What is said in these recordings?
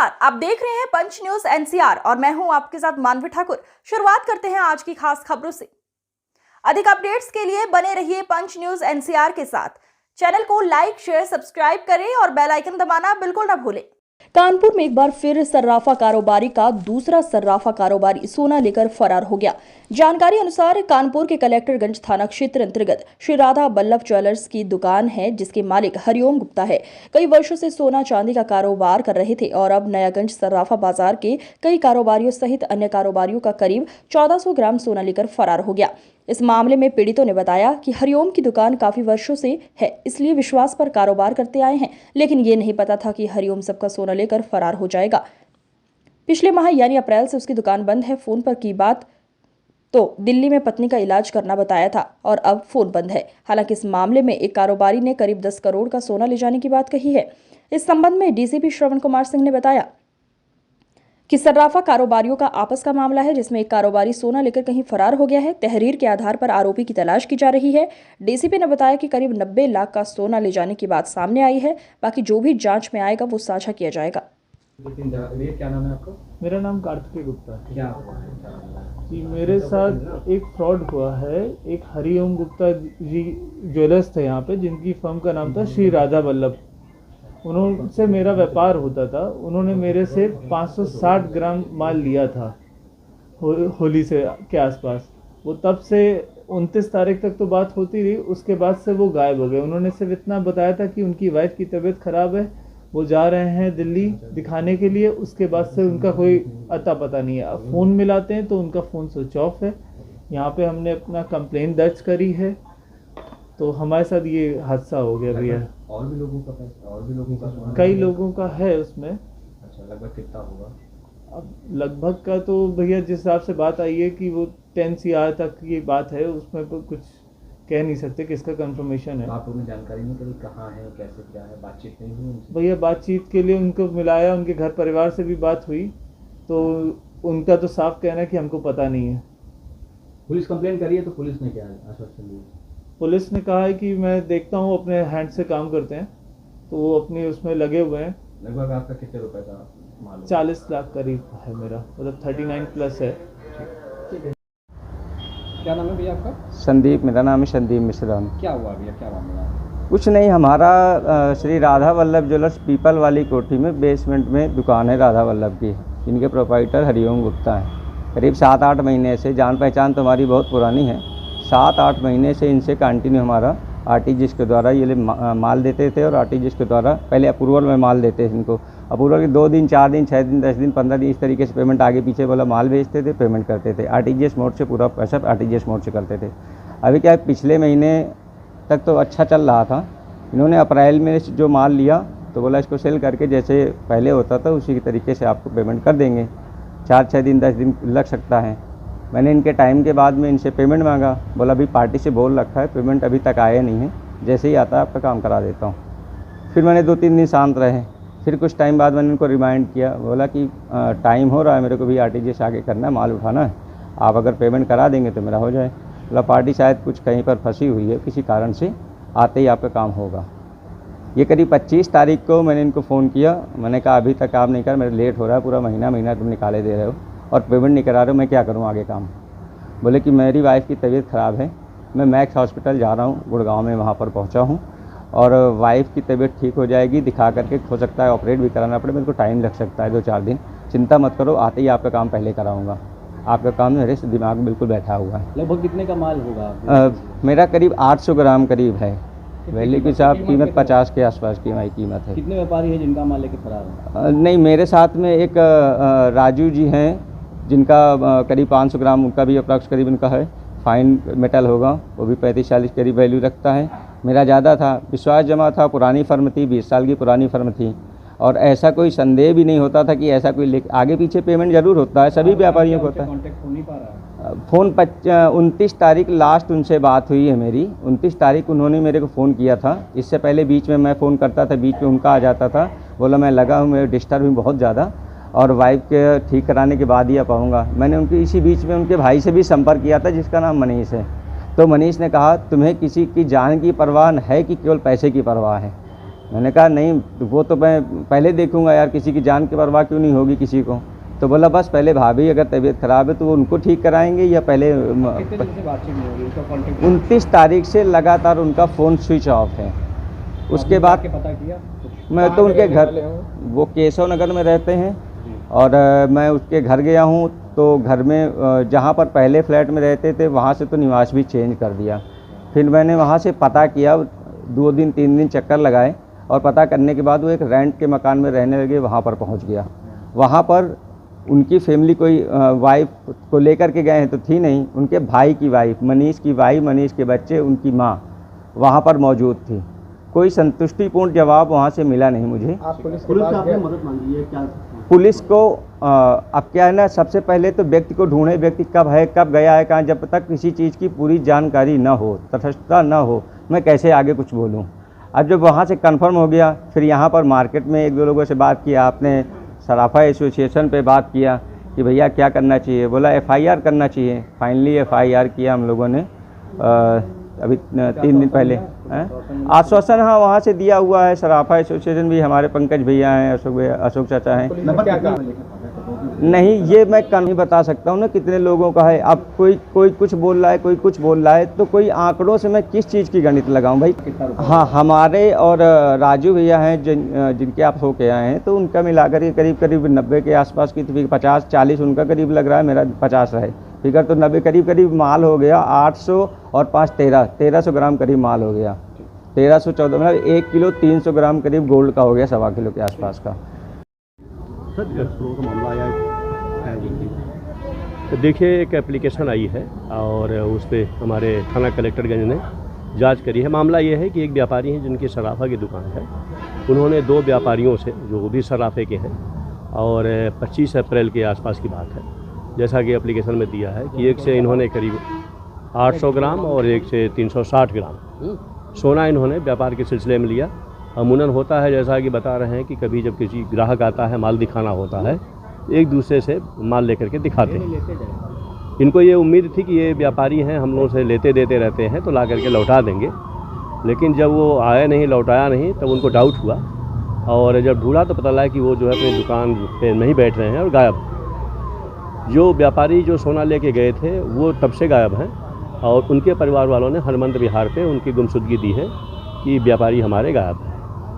नमस्कार, आप देख रहे हैं पंच न्यूज एनसीआर और मैं हूं आपके साथ मानवी ठाकुर। शुरुआत करते हैं आज की खास खबरों से। अधिक अपडेट्स के लिए बने रहिए पंच न्यूज एनसीआर के साथ। चैनल को लाइक, शेयर, सब्सक्राइब करें और बेल आइकन दबाना बिल्कुल ना भूलें। कानपुर में एक बार फिर सर्राफा कारोबारी का दूसरा सर्राफा कारोबारी सोना लेकर फरार हो गया। जानकारी अनुसार कानपुर के कलेक्टरगंज थाना क्षेत्र अंतर्गत श्री राधा वल्लभ ज्वेलर्स की दुकान है, जिसके मालिक हरिओम गुप्ता है। कई वर्षों से सोना चांदी का कारोबार कर रहे थे और अब नयागंज सर्राफा बाजार के कई कारोबारियों सहित अन्य कारोबारियों का करीब 1400 ग्राम सोना लेकर फरार हो गया। इस मामले में पीड़ितों ने बताया कि हरिओम की दुकान काफी वर्षों से है, इसलिए विश्वास पर कारोबार करते आए हैं, लेकिन ये नहीं पता था कि हरिओम सबका सोना लेकर फरार हो जाएगा। पिछले माह यानी अप्रैल से उसकी दुकान बंद है। फोन पर की बात तो दिल्ली में पत्नी का इलाज करना बताया था और अब फोन बंद है। हालांकि इस मामले में एक कारोबारी ने करीब 10 करोड़ का सोना ले जाने की बात कही है। इस संबंध में डीसीपी श्रवण कुमार सिंह ने बताया कि सर्राफा कारोबारियों का आपस का मामला है, जिसमें एक कारोबारी सोना लेकर कहीं फरार हो गया है। तहरीर के आधार पर आरोपी की तलाश की जा रही है। डीसीपी ने बताया कि करीब 90 लाख का सोना ले जाने की बात सामने आई है। बाकी जो भी जांच में आएगा वो साझा किया जाएगा। क्या नाम है आपका? मेरा नाम कार्तिकेय गुप्ता है। क्या हुआ है? जी, मेरे साथ एक फ्रॉड हुआ है। एक हरिओम गुप्ता जी ज्वेलर्स थे यहाँ पे, जिनकी फर्म का नाम था श्री राधा वल्लभ। उन्होंने मेरा व्यापार होता था। उन्होंने मेरे से 560 ग्राम माल लिया था होली से के आसपास। वो तब से 29 तारीख तक तो बात होती रही, उसके बाद से वो गायब हो गए। उन्होंने सिर्फ इतना बताया था कि उनकी वाइफ की तबीयत ख़राब है, वो जा रहे हैं दिल्ली दिखाने के लिए। उसके बाद से उनका कोई अता पता नहीं है। अब फ़ोन मिलाते हैं तो उनका फ़ोन स्विच ऑफ है। यहाँ पे हमने अपना कंप्लेंट दर्ज करी है, तो हमारे साथ ये हादसा हो गया भैया। और भी लोगों का सोना? कई लोगों का है उसमें। अच्छा, लगभग कितना होगा? अब लगभग का तो भैया जिस हिसाब से बात आई है कि वो 10 CR तक की बात है, उसमें तो कुछ कह नहीं सकते किसका कंफर्मेशन है। आप लोगों ने जानकारी नहीं करी कहाँ है, कैसे क्या है? बातचीत नहीं हुई उनसे? भैया बातचीत के लिए उनको मिलाया, उनके घर परिवार से भी बात हुई, तो उनका तो साफ कहना है कि हमको पता नहीं है। पुलिस कंप्लेंट करी है तो पुलिस ने क्या आश्वासन दिया? पुलिस ने कहा है कि मैं देखता हूँ, अपने हैंड से काम करते हैं, तो वो अपने उसमें लगे हुए हैं। लगभग आपका कितने रुपए का माल? 40 लाख करीब है मेरा, मतलब 39 प्लस है। ठीक है। क्या नाम है भैया आपका? संदीप, मेरा नाम है संदीप मिश्रा। क्या हुआ भैया, क्या मामला? कुछ नहीं, हमारा श्री राधा वल्लभ ज्वेलर्स पीपल वाली कोठी में बेसमेंट में दुकान है राधा वल्लभ की, जिनके प्रोप्राइटर हरिओम गुप्ता हैं। करीब 7-8 महीने से, जान पहचान तो हमारी बहुत पुरानी है, 7-8 महीने से इनसे कंटिन्यू हमारा आरटीजीएस के द्वारा ये माल देते थे। और आरटीजीएस के द्वारा पहले अप्रूवल में माल देते थे इनको। अप्रूवल के 2 दिन, 4 दिन, 6 दिन, 10 दिन, 15 दिन, इस तरीके से पेमेंट आगे पीछे बोला माल भेजते थे, पेमेंट करते थे। आरटीजीएस मोड से पूरा पैसा आरटीजीएस मोड से करते थे। अभी क्या, पिछले महीने तक तो अच्छा चल रहा था। इन्होंने अप्रैल में जो माल लिया तो बोला इसको सेल करके जैसे पहले होता था उसी के तरीके से आपको पेमेंट कर देंगे। 4-6 दिन, 10 दिन लग सकता है। मैंने इनके टाइम के बाद में इनसे पेमेंट मांगा, बोला अभी पार्टी से बोल रखा है, पेमेंट अभी तक आया नहीं है, जैसे ही आता है आपका काम करा देता हूँ। फिर मैंने 2-3 दिन शांत रहे। फिर कुछ टाइम बाद मैंने इनको रिमाइंड किया, बोला कि टाइम हो रहा है, मेरे को भी आरटीजीएस आगे करना है, माल उठाना है, आप अगर पेमेंट करा देंगे तो मेरा हो जाए। बोला पार्टी शायद कुछ कहीं पर फंसी हुई है, किसी कारण से आते ही आपका काम होगा। ये करीब 25 तारीख को मैंने इनको फ़ोन किया। मैंने कहा अभी तक आप नहीं कर, मेरा लेट हो रहा है, पूरा महीना तुम निकाले दे रहे हो और पेमेंट नहीं करा रहे हो, मैं क्या करूं आगे काम? बोले कि मेरी वाइफ की तबीयत ख़राब है, मैं मैक्स हॉस्पिटल जा रहा हूं, गुड़गांव में, वहां पर पहुंचा हूं और वाइफ की तबीयत ठीक हो जाएगी, दिखा करके हो सकता है ऑपरेट भी कराना पड़े, मेरे को टाइम लग सकता है 2-4 दिन, चिंता मत करो, आते ही आपका काम पहले कराऊँगा। आपका काम मेरे दिमाग में बिल्कुल बैठा हुआ है। लगभग कितने का माल होगा? मेरा करीब 800 ग्राम करीब है। वैल्यू के हिसाब कीमत 50 के आसपास की हमारी कीमत है। कितने व्यापारी हैं जिनका माल लेके फरार है? नहीं, मेरे साथ में एक राजू जी हैं, जिनका करीब 500 ग्राम, उनका भी अप्रॉक्स करीब उनका है, फाइन मेटल होगा, वो भी 35-40 करीब वैल्यू रखता है। मेरा ज़्यादा था, विश्वास जमा था, पुरानी फर्म थी, 20 साल की पुरानी फर्म थी और ऐसा कोई संदेह भी नहीं होता था कि ऐसा कोई आगे पीछे पेमेंट ज़रूर होता है, सभी व्यापारियों को होता है। कॉन्टैक्ट हो नहीं पा रहा है? फ़ोन 29 तारीख लास्ट उनसे बात हुई है मेरी। 29 तारीख उन्होंने मेरे को फ़ोन किया था। इससे पहले बीच में मैं फ़ोन करता था, बीच में उनका आ जाता था, बोला मैं लगा हूँ, मैं डिस्टर्ब हूँ बहुत ज़्यादा और वाइफ के ठीक कराने के बाद ही आ पाऊँगा। मैंने उनके इसी बीच में उनके भाई से भी संपर्क किया था, जिसका नाम मनीष है। तो मनीष ने कहा तुम्हें किसी की जान की परवाह है कि केवल पैसे की परवाह है? मैंने कहा नहीं, वो तो मैं पहले देखूंगा यार, किसी की जान की परवाह क्यों नहीं होगी किसी को। तो बोला बस पहले भाभी अगर तबीयत ख़राब है तो वो उनको ठीक कराएंगे या पहले। कितने दिन से बातचीत नहीं होगी, उनका कॉन्टेक्ट 29 तारीख से लगातार उनका फ़ोन स्विच ऑफ है। उसके बाद पता किया मैं तो उनके घर, वो केशव नगर में रहते हैं और मैं उसके घर गया हूँ तो घर में जहाँ पर पहले फ्लैट में रहते थे वहाँ से तो निवास भी चेंज कर दिया। फिर मैंने वहाँ से पता किया, 2 दिन 3 दिन चक्कर लगाए और पता करने के बाद वो एक रेंट के मकान में रहने लगे, वहाँ पर पहुँच गया। वहाँ पर उनकी फैमिली कोई वाइफ को लेकर के गए हैं तो थी नहीं, उनके भाई की वाइफ, मनीष की वाइफ, मनीष के बच्चे, उनकी माँ वहाँ पर मौजूद थी। कोई संतुष्टिपूर्ण जवाब वहाँ से मिला नहीं मुझे। आप पुलिस पुलिस से आपने मदद मांगी है क्या? पुलिस को अब क्या है ना, सबसे पहले तो व्यक्ति को ढूंढे, व्यक्ति कब है, कब गया है, कहाँ। जब तक किसी चीज़ की पूरी जानकारी ना हो, तटस्थता ना हो, मैं कैसे आगे कुछ बोलूँ। अब जब वहाँ से कंफर्म हो गया, फिर यहाँ पर मार्केट में 1-2 लोगों से बात किया, आपने सराफा एसोसिएशन पे बात किया कि भैया क्या करना चाहिए। बोला FIR करना चाहिए। फाइनली FIR किया हम लोगों ने अभी 3 दिन पहले। आश्वासन हाँ वहाँ से दिया हुआ है। सराफा एसोसिएशन भी हमारे पंकज भैया हैं, अशोक चाचा हैं। नहीं, ये मैं कल नहीं बता सकता हूँ ना कितने लोगों का है। अब कोई कुछ बोल रहा है, कोई कुछ बोल रहा है, तो कोई आंकड़ों से मैं किस चीज़ की गणित लगाऊं भाई। हाँ, हमारे और राजू भैया हैं जिनके आप होके आए हैं, तो उनका मिलाकर ये करीब 90 के आसपास की, तो 50-40 उनका करीब लग रहा है, मेरा 50 है फिगर। तो 90 करीब माल हो गया। 800 और 5 1300 ग्राम करीब माल हो गया। 1314 मतलब 1 किलो 300 ग्राम करीब गोल्ड का हो गया, 1.25 किलो के आसपास का। सर ड्रग्स का मामला आया है। तो देखिए, एक एप्लीकेशन आई है और उस पर हमारे थाना कलेक्टरगंज ने जांच करी है। मामला ये है कि एक व्यापारी हैं जिनकी सराफा की दुकान है, उन्होंने 2 व्यापारियों से जो भी सराफे के हैं, और 25 अप्रैल के आसपास की बात है, जैसा कि एप्लीकेशन में दिया है कि एक से इन्होंने करीब 800 ग्राम और एक से 360 ग्राम सोना इन्होंने व्यापार के सिलसिले में लिया। अमूमन होता है, जैसा कि बता रहे हैं, कि कभी जब किसी ग्राहक आता है, माल दिखाना होता है, एक दूसरे से माल लेकर के दिखाते हैं। इनको ये उम्मीद थी कि ये व्यापारी हैं, हम लोगों से लेते देते रहते हैं तो ला करके लौटा देंगे। लेकिन जब वो आए नहीं, लौटाया नहीं, तब उनको डाउट हुआ और जब ढूंढा तो पता लगा कि वो जो है अपनी दुकान पे नहीं बैठ रहे हैं और गायब। जो व्यापारी जो सोना लेके गए थे वो तब से गायब हैं और उनके परिवार वालों ने हरमंद विहार पे उनकी गुमशुदगी दी है कि व्यापारी हमारे गायब हैं।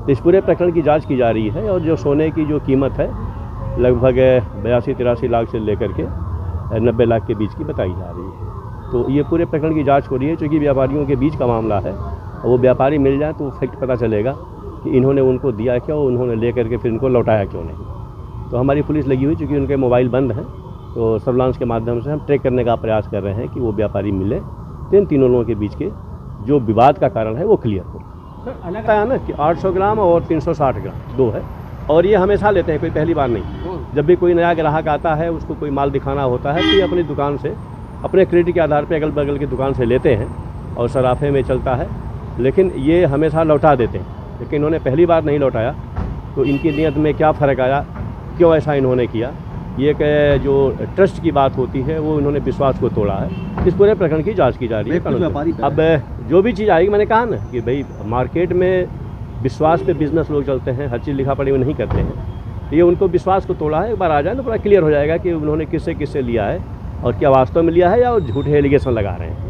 तो इस पूरे प्रकरण की जांच की जा रही है और जो सोने की जो कीमत है लगभग 82-83 लाख से लेकर के 90 लाख के बीच की बताई जा रही है। तो ये पूरे प्रकरण की जांच हो रही है। चूँकि व्यापारियों के बीच का मामला है, वो व्यापारी मिल जाए तो फैक्ट पता चलेगा कि इन्होंने उनको दिया क्या और उन्होंने ले करके फिर इनको लौटाया क्यों नहीं। तो हमारी पुलिस लगी हुई, चूँकि उनके मोबाइल बंद हैं, तो सर्विलांस के माध्यम से हम ट्रैक करने का प्रयास कर रहे हैं कि वो व्यापारी मिले, तो तीनों लोगों के बीच के जो विवाद का कारण है वो क्लियर हो। अलग आया ना कि 800 ग्राम और 360 ग्राम 2 है, और ये हमेशा लेते हैं, कोई पहली बार नहीं। जब भी कोई नया ग्राहक आता है, उसको कोई माल दिखाना होता है, तो ये अपनी दुकान से, अपने क्रेडिट के आधार पर अगल बगल की दुकान से लेते हैं और सराफे में चलता है। लेकिन ये हमेशा लौटा देते हैं, लेकिन इन्होंने पहली बार नहीं लौटाया। तो इनकी नीयत में क्या फ़र्क आया, क्यों ऐसा इन्होंने किया, ये एक जो ट्रस्ट की बात होती है वो इन्होंने विश्वास को तोड़ा है। इस पूरे प्रकरण की जांच की जा रही है। अब जो भी चीज़ आएगी, मैंने कहा ना कि भाई मार्केट में विश्वास पे बिजनेस लोग चलते हैं, हर चीज़ लिखा पढ़ी में नहीं करते हैं। ये उनको विश्वास को तोड़ा है। एक बार आ जाए तो पूरा क्लियर हो जाएगा कि उन्होंने किससे लिया है और क्या वास्तव में लिया है या झूठे एलिगेशन लगा रहे हैं।